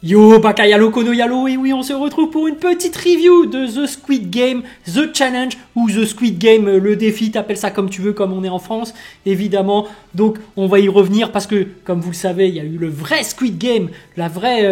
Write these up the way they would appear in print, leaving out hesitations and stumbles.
Yo, Bakayalo Kono Yalo, et oui, on se retrouve pour une petite review de The Squid Game, The Challenge, ou The Squid Game, le défi, t'appelles ça comme tu veux, comme on est en France, évidemment. Donc, on va y revenir parce que, comme vous le savez, il y a eu le vrai Squid Game, la vraie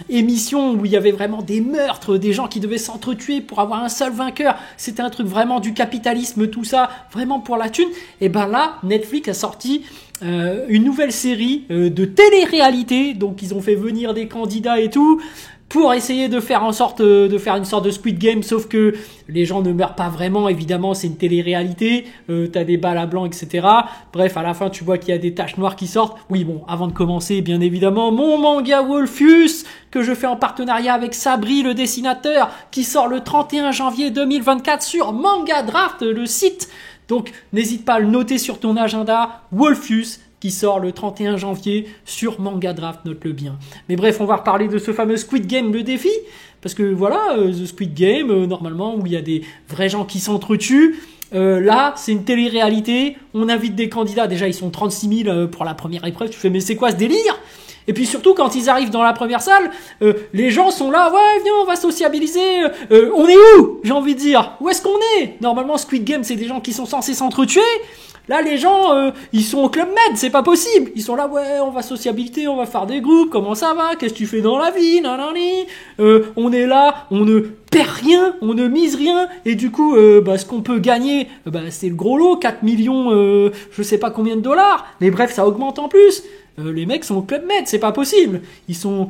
émission où il y avait vraiment des meurtres, des gens qui devaient s'entretuer pour avoir un seul vainqueur. C'était un truc vraiment du capitalisme, tout ça, vraiment pour la thune. Et ben là, Netflix a sorti une nouvelle série de télé-réalité, donc ils ont fait venir des candidats et tout pour essayer de faire en sorte de faire une sorte de Squid Game, sauf que les gens ne meurent pas vraiment, évidemment c'est une télé-réalité, t'as des balles à blanc, etc. Bref, à la fin tu vois qu'il y a des taches noires qui sortent. Oui bon, avant de commencer, bien évidemment, mon manga Wolfius, que je fais en partenariat avec Sabri le dessinateur, qui sort le 31 janvier 2024 sur Manga Draft, le site. Donc, n'hésite pas à le noter sur ton agenda, Wolfius, qui sort le 31 janvier sur Manga Draft, note-le bien. Mais bref, on va reparler de ce fameux Squid Game, le défi, parce que voilà, The Squid Game, normalement, où il y a des vrais gens qui s'entretuent. Là, c'est une télé-réalité, on invite des candidats, déjà ils sont 36 000 pour la première épreuve, tu fais mais c'est quoi ce délire ? Et puis surtout, quand ils arrivent dans la première salle, les gens sont là, ouais, viens, on va sociabiliser. On est où ? J'ai envie de dire. Où est-ce qu'on est ? Normalement, Squid Game, c'est des gens qui sont censés s'entretuer. Là, les gens, ils sont au Club Med, c'est pas possible. Ils sont là, ouais, on va sociabiliser, on va faire des groupes, comment ça va ? Qu'est-ce que tu fais dans la vie ? Nanani. On est là, on ne perd rien, on ne mise rien. Et du coup, ce qu'on peut gagner, c'est le gros lot, 4 millions, je sais pas combien de dollars. Mais bref, ça augmente en plus. Les mecs sont au Club Med, c'est pas possible. Ils sont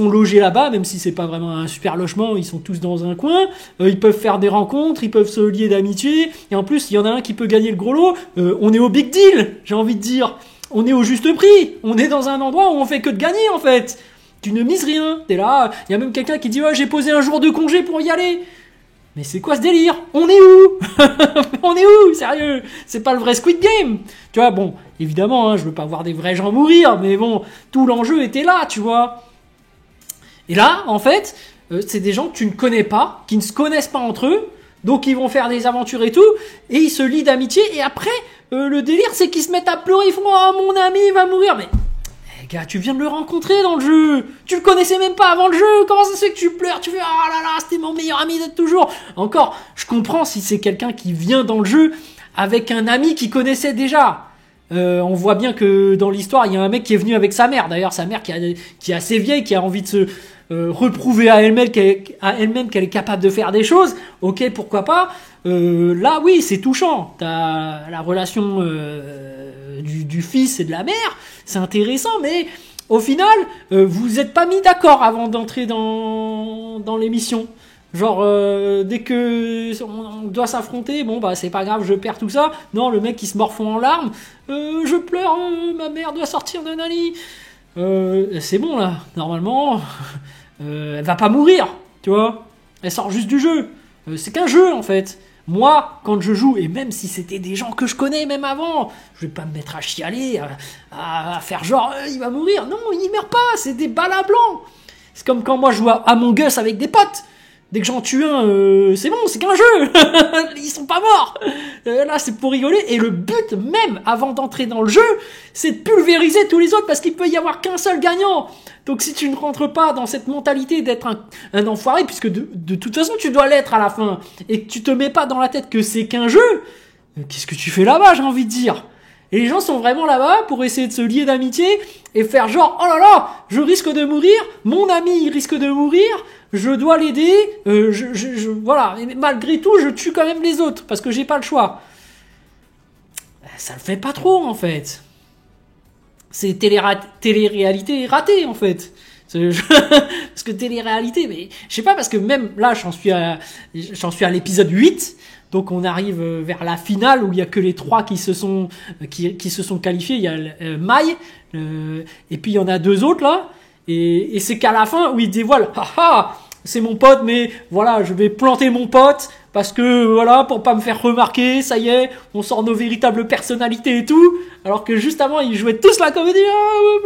logés là-bas, même si c'est pas vraiment un super logement, ils sont tous dans un coin. Ils peuvent faire des rencontres, ils peuvent se lier d'amitié. Et en plus, il y en a un qui peut gagner le gros lot. On est au big deal, j'ai envie de dire. On est au juste prix. On est dans un endroit où on fait que de gagner, en fait. Tu ne mises rien. T'es là. Il y a même quelqu'un qui dit, ouais, j'ai posé un jour de congé pour y aller. Mais c'est quoi ce délire ? On est où ? On est où ? Sérieux ? C'est pas le vrai Squid Game. Tu vois, bon, évidemment, hein, je veux pas voir des vrais gens mourir, mais bon, tout l'enjeu était là, tu vois. Et là, en fait, c'est des gens que tu ne connais pas, qui ne se connaissent pas entre eux, donc ils vont faire des aventures et tout, et ils se lient d'amitié, et après, le délire, c'est qu'ils se mettent à pleurer, ils font « Oh, mon ami, il va mourir !» Mais... gars, tu viens de le rencontrer dans le jeu. Tu le connaissais même pas avant le jeu. Comment ça se fait que tu pleures ? Tu fais oh là là, c'était mon meilleur ami de toujours. Encore, je comprends si c'est quelqu'un qui vient dans le jeu avec un ami qu'il connaissait déjà. On voit bien que dans l'histoire, il y a un mec qui est venu avec sa mère. D'ailleurs, sa mère qui est assez vieille, qui a envie de se reprouver à elle-même qu'elle est capable de faire des choses. Ok, pourquoi pas. Là, oui, c'est touchant. T'as la relation du fils et de la mère. C'est intéressant, mais au final, vous êtes pas mis d'accord avant d'entrer dans l'émission. Genre, dès que on doit s'affronter, bon bah c'est pas grave, je perds tout ça. Non, le mec qui se morfond en larmes, je pleure, ma mère doit sortir de Nani. C'est bon là, normalement, elle va pas mourir, tu vois. Elle sort juste du jeu. C'est qu'un jeu en fait. Moi, quand je joue, et même si c'était des gens que je connais même avant, je vais pas me mettre à chialer, à faire genre il va mourir. Non, il meurt pas, c'est des balles à blanc. C'est comme quand moi je joue à Among Us avec des potes. Dès que j'en tue un, c'est bon, c'est qu'un jeu. Ils sont pas morts. Là, c'est pour rigoler. Et le but même, avant d'entrer dans le jeu, c'est de pulvériser tous les autres parce qu'il peut y avoir qu'un seul gagnant. Donc si tu ne rentres pas dans cette mentalité d'être un enfoiré, puisque de toute façon tu dois l'être à la fin, et que tu te mets pas dans la tête que c'est qu'un jeu, qu'est-ce que tu fais là-bas, j'ai envie de dire. Et les gens sont vraiment là-bas pour essayer de se lier d'amitié et faire genre, oh là là, je risque de mourir, mon ami il risque de mourir, je dois l'aider, voilà. Et malgré tout, je tue quand même les autres parce que j'ai pas le choix. Ça le fait pas trop en fait. C'est télé-réalité ratée en fait. Parce que télé-réalité, mais je sais pas, parce que même là, j'en suis à l'épisode 8. Donc on arrive vers la finale où il y a que les 3 qui se sont qualifiés. Il y a Mai, et puis il y en a 2 autres là. Et c'est qu'à la fin où ils dévoilent, haha, c'est mon pote, mais voilà, je vais planter mon pote parce que voilà, pour pas me faire remarquer, ça y est, on sort nos véritables personnalités et tout. Alors que juste avant, ils jouaient tous la comédie,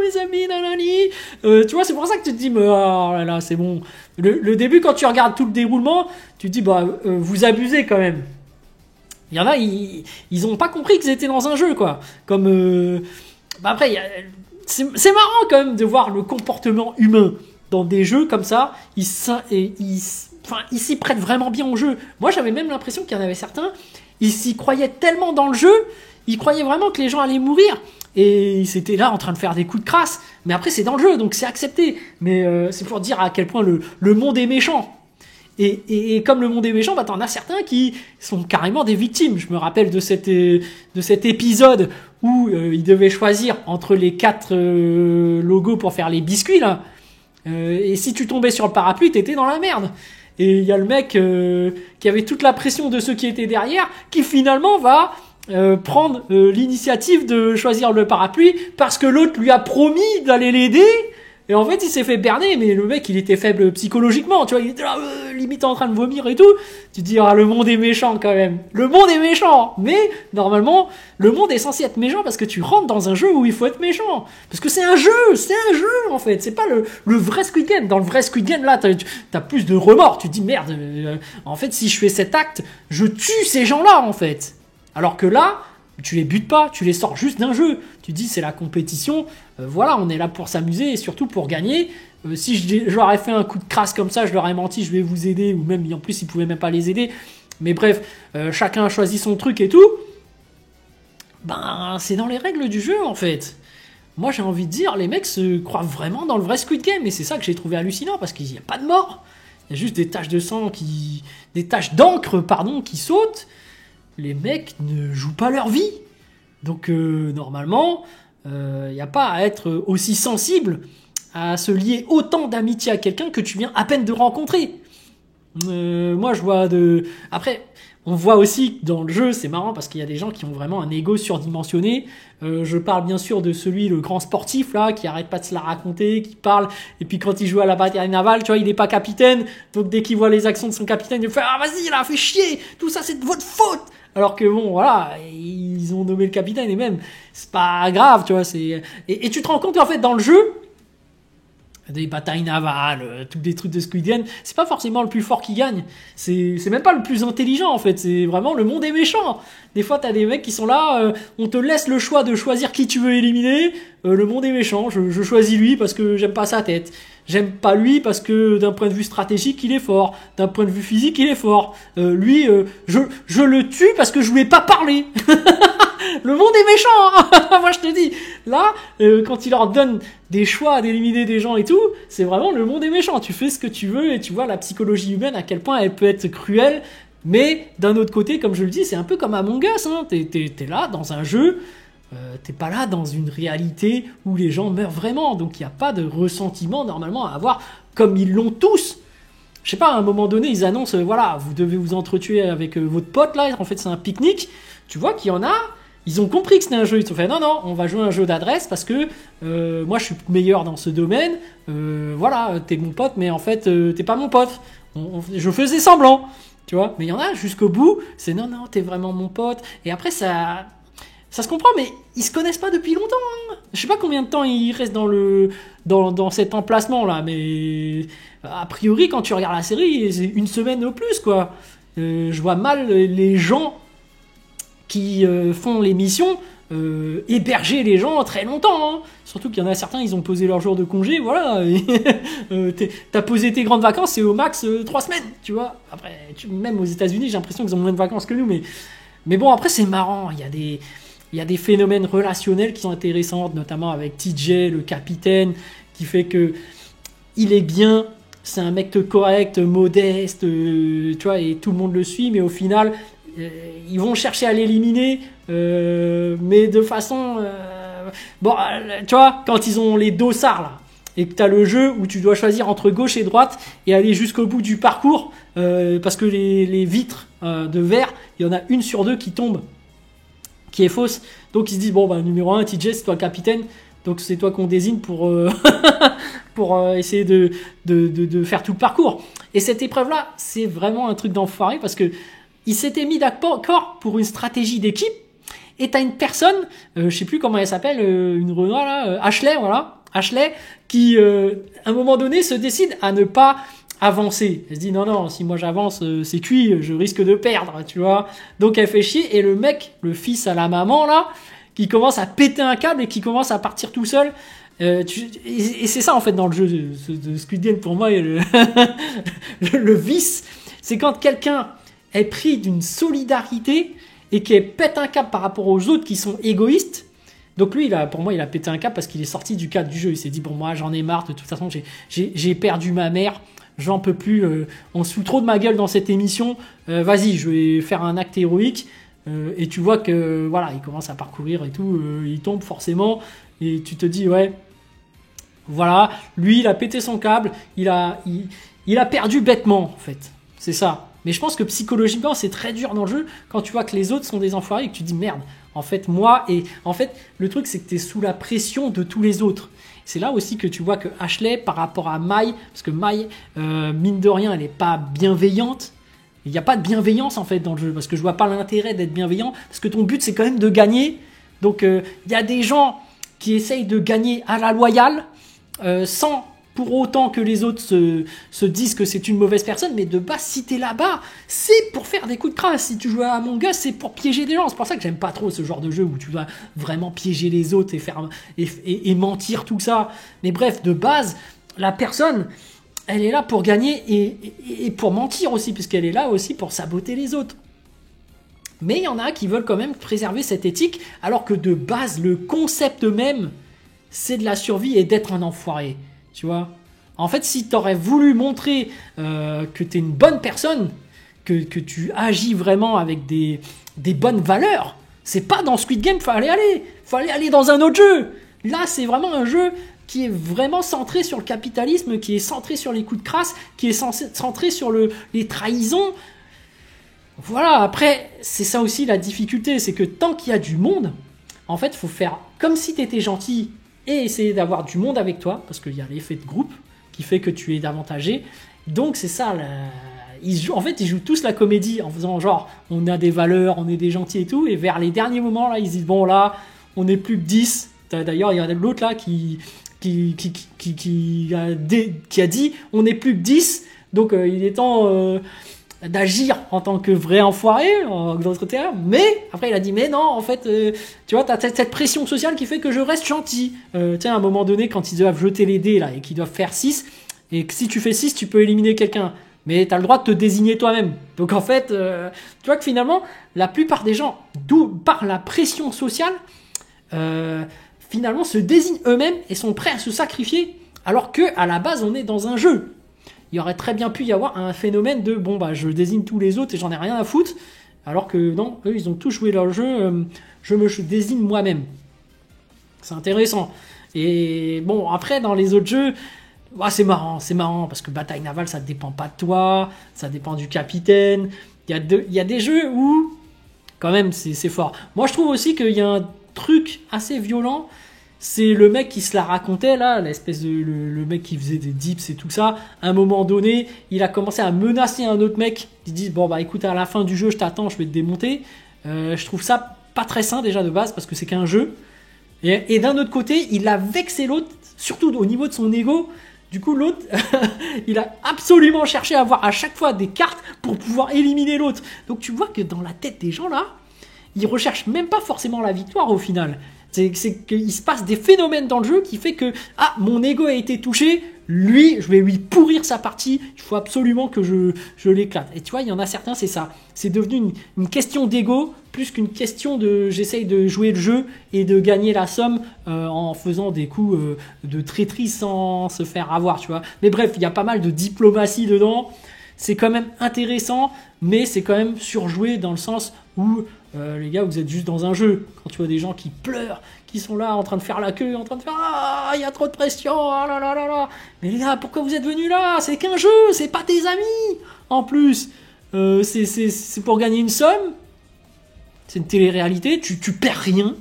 mes amis, nanani. Tu vois, c'est pour ça que tu te dis, mais oh là là, c'est bon. Le début, quand tu regardes tout le déroulement, tu te dis, vous abusez quand même. Il y en a, ils ont pas compris qu'ils étaient dans un jeu, quoi. Comme, après, c'est marrant quand même de voir le comportement humain. dans des jeux comme ça, ils s'y prêtent vraiment bien au jeu. Moi, j'avais même l'impression qu'il y en avait certains, ils s'y croyaient tellement dans le jeu, ils croyaient vraiment que les gens allaient mourir. Et ils étaient là en train de faire des coups de crasse. Mais après, c'est dans le jeu, donc c'est accepté. Mais c'est pour dire à quel point le monde est méchant. Et comme le monde est méchant, bah, t'en as certains qui sont carrément des victimes. Je me rappelle de cet épisode où ils devaient choisir entre les 4 logos pour faire les biscuits, là. Et si tu tombais sur le parapluie, t'étais dans la merde. Et il y a le mec qui avait toute la pression de ceux qui étaient derrière, qui finalement va prendre l'initiative de choisir le parapluit parce que l'autre lui a promis d'aller l'aider. Et en fait, il s'est fait berner, mais le mec, il était faible psychologiquement, tu vois, il était là, limite en train de vomir et tout. Tu te dis, ah, le monde est méchant quand même. Le monde est méchant. Mais, normalement, le monde est censé être méchant parce que tu rentres dans un jeu où il faut être méchant. Parce que c'est un jeu, en fait. C'est pas le vrai Squid Game. Dans le vrai Squid Game, là, t'as plus de remords. Tu te dis, merde, en fait, si je fais cet acte, je tue ces gens-là, en fait. Alors que là, tu les butes pas, tu les sors juste d'un jeu. Tu dis c'est la compétition, voilà, on est là pour s'amuser et surtout pour gagner. Si je leur ai fait un coup de crasse comme ça, je leur ai menti, je vais vous aider, ou même en plus ils pouvaient même pas les aider. Mais bref, chacun a choisi son truc et tout. Ben, c'est dans les règles du jeu en fait. Moi j'ai envie de dire, les mecs se croient vraiment dans le vrai Squid Game et c'est ça que j'ai trouvé hallucinant parce qu'il n'y a pas de mort. Il y a juste des taches de sang des taches d'encre, pardon, qui sautent. Les mecs ne jouent pas leur vie. Donc normalement, il n'y a pas à être aussi sensible à se lier autant d'amitié à quelqu'un que tu viens à peine de rencontrer. Moi, je vois Après, on voit aussi dans le jeu, c'est marrant parce qu'il y a des gens qui ont vraiment un ego surdimensionné. Je parle bien sûr de le grand sportif là, qui arrête pas de se la raconter, qui parle, et puis quand il joue à la bataille navale, tu vois, il est pas capitaine, donc dès qu'il voit les actions de son capitaine, il fait ah vas-y là, fais chier, tout ça c'est de votre faute. Alors que bon, voilà, ils ont nommé le capitaine et même, c'est pas grave, tu vois, et tu te rends compte qu'en fait, dans le jeu, des batailles navales, tous des trucs de Squid Game, c'est pas forcément le plus fort qui gagne. C'est même pas le plus intelligent, en fait. C'est vraiment le monde est méchant. Des fois, t'as des mecs qui sont là, on te laisse le choix de choisir qui tu veux éliminer. Le monde est méchant. Je choisis lui parce que j'aime pas sa tête. J'aime pas lui parce que d'un point de vue stratégique, il est fort. D'un point de vue physique, il est fort. Lui, je le tue parce que je lui ai pas parlé. Le monde est méchant, hein. Moi je te dis, là, quand il leur donne des choix d'éliminer des gens et tout, c'est vraiment le monde est méchant. Tu fais ce que tu veux et tu vois la psychologie humaine à quel point elle peut être cruelle. Mais d'un autre côté, comme je le dis, c'est un peu comme Among Us, hein. T'es là dans un jeu, t'es pas là dans une réalité où les gens meurent vraiment. Donc il n'y a pas de ressentiment normalement à avoir comme ils l'ont tous. Je sais pas, à un moment donné, ils annoncent, voilà, vous devez vous entretuer avec votre pote là, en fait c'est un pique-nique. Tu vois qu'il y en a... Ils ont compris que c'était un jeu, ils se sont fait non, on va jouer un jeu d'adresse parce que moi je suis meilleur dans ce domaine, voilà, t'es mon pote mais en fait t'es pas mon pote, je faisais semblant, tu vois, mais il y en a jusqu'au bout, c'est non, t'es vraiment mon pote, et après ça se comprend, mais ils se connaissent pas depuis longtemps, hein. Je sais pas combien de temps ils restent dans cet emplacement là, mais a priori quand tu regardes la série, c'est une semaine au plus quoi. Je vois mal les gens qui font les missions, héberger les gens très longtemps, hein. Surtout qu'il y en a certains, ils ont posé leur jour de congé, voilà, t'as posé tes grandes vacances, c'est au max 3 semaines, tu vois. Après, même aux États-Unis, j'ai l'impression qu'ils ont moins de vacances que nous, mais bon, après c'est marrant, il y a des phénomènes relationnels qui sont intéressants, notamment avec TJ, le capitaine, qui fait que il est bien, c'est un mec correct, modeste, tu vois, et tout le monde le suit, mais au final... ils vont chercher à l'éliminer, mais de façon... bon, tu vois, quand ils ont les dossards, là, et que tu as le jeu où tu dois choisir entre gauche et droite et aller jusqu'au bout du parcours, parce que les vitres de verre, il y en a une sur 2 qui tombe, qui est fausse. Donc ils se disent, bon, bah, numéro 1, TJ, c'est toi le capitaine, donc c'est toi qu'on désigne pour, pour essayer de faire tout le parcours. Et cette épreuve-là, c'est vraiment un truc d'enfoiré, parce que ils s'étaient mis d'accord pour une stratégie d'équipe, et t'as une personne, je sais plus comment elle s'appelle, une Renoir là, Ashley, voilà, Ashley, qui à un moment donné se décide à ne pas avancer. Elle se dit non, si moi j'avance, c'est cuit, je risque de perdre, tu vois. Donc elle fait chier, et le mec, le fils à la maman là, qui commence à péter un câble et qui commence à partir tout seul Et c'est ça en fait dans le jeu de Squid Game pour moi le vice, c'est quand quelqu'un est pris d'une solidarité et qui pète un cap par rapport aux autres qui sont égoïstes. Donc lui, pour moi, il a pété un cap parce qu'il est sorti du cadre du jeu. Il s'est dit bon, moi j'en ai marre, de toute façon j'ai perdu ma mère, j'en peux plus, on se fout trop de ma gueule dans cette émission, vas-y, je vais faire un acte héroïque. Et tu vois que voilà, il commence à parcourir et tout, il tombe forcément et tu te dis ouais, voilà, lui il a pété son câble, il a perdu bêtement en fait, c'est ça. Mais je pense que psychologiquement c'est très dur dans le jeu quand tu vois que les autres sont des enfoirés et que tu te dis merde, en fait moi, et en fait le truc c'est que tu es sous la pression de tous les autres. C'est là aussi que tu vois que Ashley par rapport à Mai, parce que Mai mine de rien elle est pas bienveillante. Il n'y a pas de bienveillance en fait dans le jeu, parce que je vois pas l'intérêt d'être bienveillant, parce que ton but c'est quand même de gagner. Donc il y a des gens qui essayent de gagner à la loyale, sans pour autant que les autres se disent que c'est une mauvaise personne, mais de base si t'es là-bas, c'est pour faire des coups de crasse. Si tu joues à Among Us, c'est pour piéger des gens. C'est pour ça que j'aime pas trop ce genre de jeu où tu dois vraiment piéger les autres et mentir tout ça. Mais bref, de base, la personne... elle est là pour gagner et pour mentir aussi, puisqu'elle est là aussi pour saboter les autres. Mais il y en a qui veulent quand même préserver cette éthique, alors que de base, le concept même, c'est de la survie et d'être un enfoiré. Tu vois ? En fait, si tu aurais voulu montrer que tu es une bonne personne, que tu agis vraiment avec des bonnes valeurs, c'est pas dans Squid Game, fallait aller dans un autre jeu. Là, c'est vraiment un jeu qui est vraiment centré sur le capitalisme, qui est centré sur les coups de crasse, qui est centré sur les trahisons. Voilà, après, c'est ça aussi la difficulté, c'est que tant qu'il y a du monde, en fait, il faut faire comme si tu étais gentil et essayer d'avoir du monde avec toi, parce qu'il y a l'effet de groupe qui fait que tu es avantagé. Donc c'est ça, ils jouent tous la comédie en faisant genre, on a des valeurs, on est des gentils et tout, et vers les derniers moments, là, ils disent, bon là, on est plus que 10. D'ailleurs, il y en a l'autre là qui a dit on n'est plus que 10, donc il est temps d'agir en tant que vrai enfoiré dans d'autres termes. Mais après il a dit mais non, en fait tu vois, t'as cette pression sociale qui fait que je reste gentil. Tiens, à un moment donné quand ils doivent jeter les dés là et qu'ils doivent faire 6, et que si tu fais 6 tu peux éliminer quelqu'un, mais t'as le droit de te désigner toi-même. Donc en fait tu vois que finalement la plupart des gens, d'où par la pression sociale, finalement se désignent eux-mêmes et sont prêts à se sacrifier, alors que à la base on est dans un jeu. Il y aurait très bien pu y avoir un phénomène de bon bah je désigne tous les autres et j'en ai rien à foutre, alors que non, eux ils ont tous joué leur jeu, je me désigne moi-même. C'est intéressant. Et bon, après dans les autres jeux, c'est marrant parce que bataille navale ça dépend pas de toi, ça dépend du capitaine. Il y a des jeux où quand même c'est fort. Moi je trouve aussi qu'il y a un truc assez violent, c'est le mec qui se la racontait là, l'espèce de le mec qui faisait des dips et tout ça. À un moment donné, il a commencé à menacer un autre mec. Il dit bon bah écoute, à la fin du jeu je t'attends, je vais te démonter. Je trouve ça pas très sain déjà de base parce que c'est qu'un jeu. Et d'un autre côté, il a vexé l'autre, surtout au niveau de son ego. Du coup, l'autre, il a absolument cherché à avoir à chaque fois des cartes pour pouvoir éliminer l'autre. Donc tu vois que dans la tête des gens là, ils recherchent même pas forcément la victoire au final. C'est qu'il se passe des phénomènes dans le jeu qui fait que mon ego a été touché, lui, je vais lui pourrir sa partie, il faut absolument que je l'éclate. Et tu vois, il y en a certains, c'est ça. C'est devenu une question d'ego plus qu'une question de j'essaye de jouer le jeu et de gagner la somme en faisant des coups de traîtrise sans se faire avoir, tu vois. Mais bref, il y a pas mal de diplomatie dedans. C'est quand même intéressant, mais c'est quand même surjoué dans le sens où les gars, vous êtes juste dans un jeu. Quand tu vois des gens qui pleurent, qui sont là en train de faire la queue, en train de faire il y a trop de pression, ah là là là là. Mais les gars, pourquoi vous êtes venus là? C'est qu'un jeu, c'est pas tes amis. En plus, c'est pour gagner une somme. C'est une télé-réalité, tu perds rien.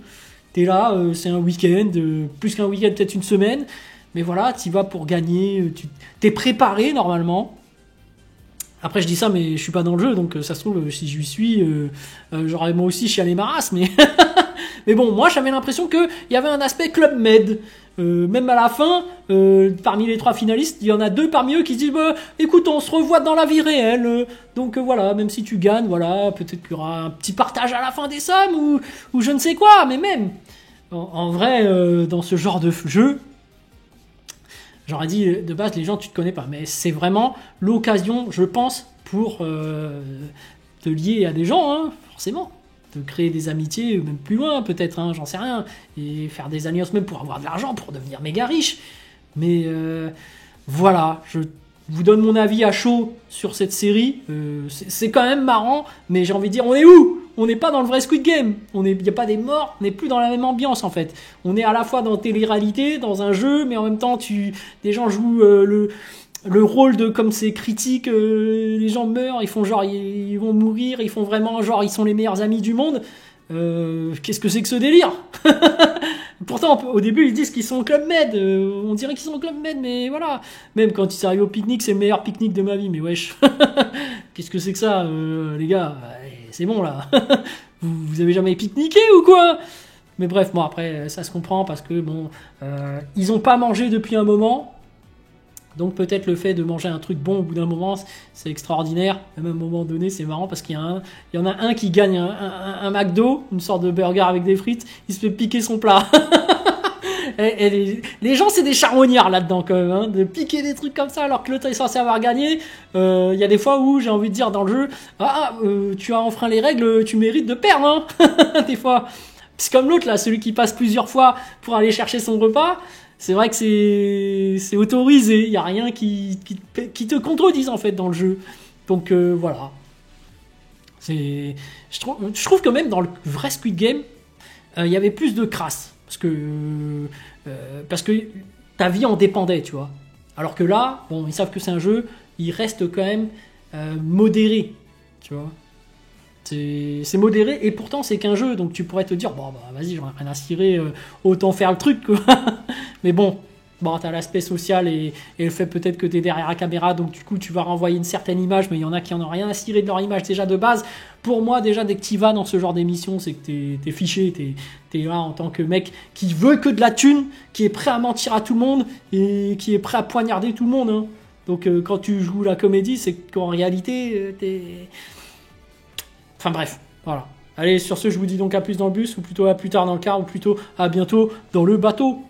T'es là, c'est un week-end, plus qu'un week-end, peut-être une semaine. Mais voilà, t'y vas pour gagner, t'es préparé normalement. Après je dis ça mais je suis pas dans le jeu, donc ça se trouve si j'y suis j'aurais moi aussi chialé ma race, mais mais bon, moi j'avais l'impression qu'il y avait un aspect Club Med. Même à la fin, parmi les 3 finalistes, il y en a 2 parmi eux qui se disent bah, écoute, on se revoit dans la vie réelle, donc voilà, même si tu gagnes, voilà, peut-être qu'il y aura un petit partage à la fin des sommes ou je ne sais quoi, mais même en vrai dans ce genre de jeu, j'aurais dit de base, les gens, tu te connais pas. Mais c'est vraiment l'occasion, je pense, pour te lier à des gens, hein, forcément. De créer des amitiés, même plus loin, peut-être, hein, j'en sais rien. Et faire des alliances même pour avoir de l'argent, pour devenir méga riche. Mais voilà, je vous donne mon avis à chaud sur cette série. C'est quand même marrant, mais j'ai envie de dire, on est où? On n'est pas dans le vrai Squid Game. Il n'y a pas des morts, on n'est plus dans la même ambiance en fait. On est à la fois dans télé-réalité, dans un jeu, mais en même temps, des gens jouent le rôle de comme c'est critique, les gens meurent, ils font genre ils vont mourir, ils font vraiment genre ils sont les meilleurs amis du monde. Qu'est-ce que c'est que ce délire? Pourtant, au début, ils disent qu'ils sont au Club Med. On dirait qu'ils sont au Club Med, mais voilà. Même quand ils arrivent au pique-nique, c'est le meilleur pique-nique de ma vie. Mais wesh, qu'est-ce que c'est que ça, les gars? C'est bon, là. Vous avez jamais pique-niqué ou quoi? Mais bref, bon, après, ça se comprend parce que, bon, ils ont pas mangé depuis un moment. Donc peut-être le fait de manger un truc bon au bout d'un moment, c'est extraordinaire. À un moment donné, c'est marrant parce qu'il y en a un qui gagne un McDo, une sorte de burger avec des frites, il se fait piquer son plat. et les gens, c'est des charognards là-dedans quand même, hein, de piquer des trucs comme ça alors que l'autre est censé avoir gagné. Il y a des fois où j'ai envie de dire dans le jeu, tu as enfreint les règles, tu mérites de perdre, hein. Des fois. C'est comme l'autre là, celui qui passe plusieurs fois pour aller chercher son repas. C'est vrai que c'est autorisé, il n'y a rien qui te contredise en fait dans le jeu. Donc voilà. Je trouve que même dans le vrai Squid Game, il y avait plus de crasse. Parce que ta vie en dépendait, tu vois. Alors que là, bon, ils savent que c'est un jeu, ils restent quand même modérés, tu vois. C'est modéré et pourtant c'est qu'un jeu, donc tu pourrais te dire bon bah vas-y, j'en ai rien à cirer, autant faire le truc quoi. Mais bon t'as l'aspect social et le fait peut-être que t'es derrière la caméra, donc du coup tu vas renvoyer une certaine image, mais il y en a qui en ont rien à cirer de leur image déjà de base. Pour moi déjà, dès que tu vas dans ce genre d'émission, c'est que t'es fiché, t'es là en tant que mec qui veut que de la thune, qui est prêt à mentir à tout le monde et qui est prêt à poignarder tout le monde, hein. Donc quand tu joues la comédie, c'est qu'en réalité t'es... Enfin bref, voilà. Allez, sur ce, je vous dis donc à plus dans le bus, ou plutôt à plus tard dans le car, ou plutôt à bientôt dans le bateau.